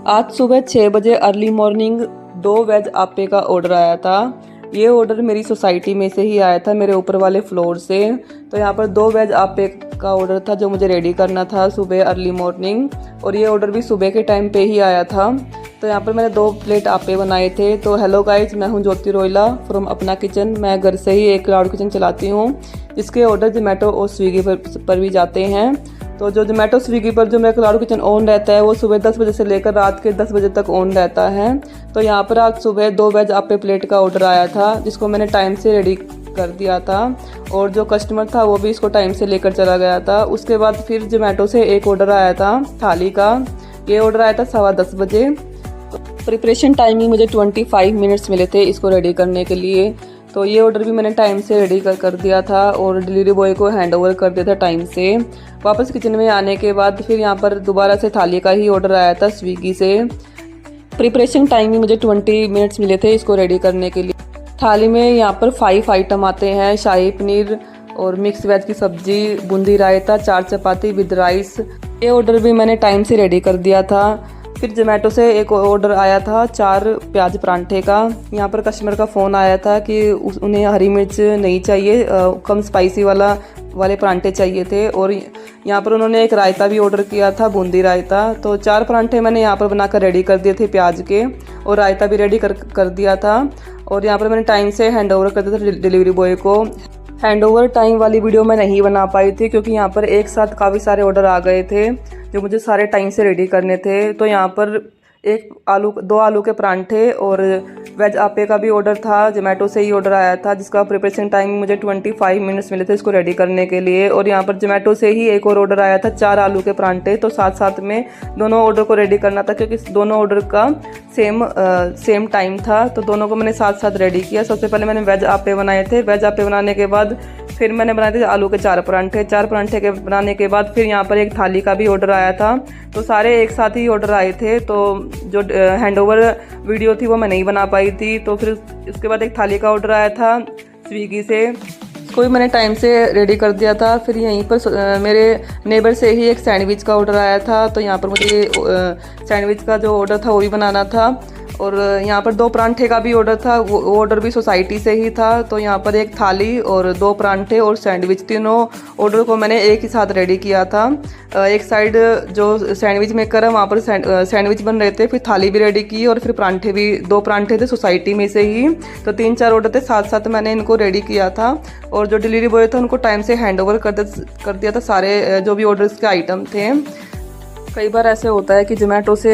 आज सुबह 6 बजे अर्ली मॉर्निंग 2 वेज आप्पे का ऑर्डर आया था। ये ऑर्डर मेरी सोसाइटी में से ही आया था, मेरे ऊपर वाले फ्लोर से। तो यहाँ पर 2 वेज आप्पे का ऑर्डर था जो मुझे रेडी करना था सुबह अर्ली मॉर्निंग, और ये ऑर्डर भी सुबह के टाइम पे ही आया था। तो यहाँ पर मैंने 2 प्लेट आप्पे बनाए थे। तो हेलो गाइज, मैं हूँ ज्योति रोयला फ्रॉम अपना किचन। मैं घर से ही एक क्लाउड किचन चलाती हूँ, जिसके ऑर्डर जोमेटो और स्विगी पर भी जाते हैं। तो जो जोमेटो स्विगी पर जो मेरा क्लाउड किचन ऑन रहता है वो सुबह 10 बजे से लेकर रात के 10 बजे तक ऑन रहता है। तो यहाँ पर आज सुबह 2 वेज आप्पे प्लेट का ऑर्डर आया था, जिसको मैंने टाइम से रेडी कर दिया था, और जो कस्टमर था वो भी इसको टाइम से लेकर चला गया था। उसके बाद फिर जोमेटो से एक ऑर्डर आया था थाली का। ये ऑर्डर आया था 10:15 बजे। प्रिपरेशन टाइमिंग मुझे 25 मिनट्स मिले थे इसको रेडी करने के लिए। तो ये ऑर्डर भी मैंने टाइम से रेडी कर दिया था और डिलीवरी बॉय को हैंड ओवर कर दिया था टाइम से। वापस किचन में आने के बाद फिर यहाँ पर दोबारा से थाली का ही ऑर्डर आया था स्विगी से। प्रिपरेशन टाइमिंग मुझे 20 मिनट्स मिले थे इसको रेडी करने के लिए। थाली में यहाँ पर 5 आइटम आते हैं, शाही पनीर और मिक्स वेज की सब्जी, बूंदी रायता, 4 चपाती विद राइस। ये ऑर्डर भी मैंने टाइम से रेडी कर दिया था। फिर जोमेटो से एक ऑर्डर आया था 4 प्याज परांठे का। यहाँ पर कस्टमर का फ़ोन आया था कि उन्हें हरी मिर्च नहीं चाहिए, कम स्पाइसी वाले परांठे चाहिए थे। और यहाँ पर उन्होंने एक रायता भी ऑर्डर किया था, बूंदी रायता। तो 4 परांठे मैंने यहाँ पर बनाकर रेडी कर दिए थे प्याज के, और रायता भी रेडी कर दिया था। और यहाँ पर मैंने टाइम से हैंड ओवर कर दिया था डिलीवरी बॉय को। हैंड ओवर टाइम वाली वीडियो मैं नहीं बना पाई थी क्योंकि यहाँ पर एक साथ काफ़ी सारे ऑर्डर आ गए थे जो मुझे सारे टाइम से रेडी करने थे। तो यहाँ पर 2 आलू के परांठे और वेज आप्पे का भी ऑर्डर था, जोमेटो से ही ऑर्डर आया था, जिसका प्रिपरेशन टाइम मुझे 25 मिनट्स मिले थे इसको रेडी करने के लिए। और यहाँ पर जोमेटो से ही एक और ऑर्डर आया था 4 आलू के परांठे। तो साथ साथ में दोनों ऑर्डर को रेडी करना था क्योंकि दोनों ऑर्डर का सेम टाइम था। तो दोनों को मैंने साथ साथ रेडी किया। सबसे पहले मैंने वेज आप्पे बनाए थे। वेज आप्पे बनाने के बाद फिर मैंने बनाए थे आलू के 4 परांठे। 4 परांठे के बनाने के बाद फिर यहाँ पर एक थाली का भी ऑर्डर आया था। तो सारे एक साथ ही ऑर्डर आए थे। तो जो हैंडओवर वीडियो थी वो मैं नहीं बना पाई थी। तो फिर इसके बाद एक थाली का ऑर्डर आया था स्विगी से, इसको भी मैंने टाइम से रेडी कर दिया था। फिर यहीं पर मेरे नेबर से ही एक सैंडविच का ऑर्डर आया था। तो यहाँ पर मुझे सैंडविच का जो ऑर्डर था वो भी बनाना था। और यहाँ पर 2 परांठे का भी ऑर्डर था, वो ऑर्डर भी सोसाइटी से ही था। तो यहाँ पर एक थाली और 2 परांठे और सैंडविच, तीनों ऑर्डर को मैंने एक ही साथ रेडी किया था। एक साइड जो सैंडविच मेकर है वहाँ पर सैंडविच बन रहे थे, फिर थाली भी रेडी की, और फिर परांठे भी 2 परांठे थे सोसाइटी में से ही। तो 3-4 ऑर्डर थे, साथ साथ मैंने इनको रेडी किया था। और जो डिलीवरी बॉय था उनको टाइम से हैंड ओवर कर दिया था सारे जो भी ऑर्डर्स के आइटम थे। कई बार ऐसे होता है कि जोमेटो से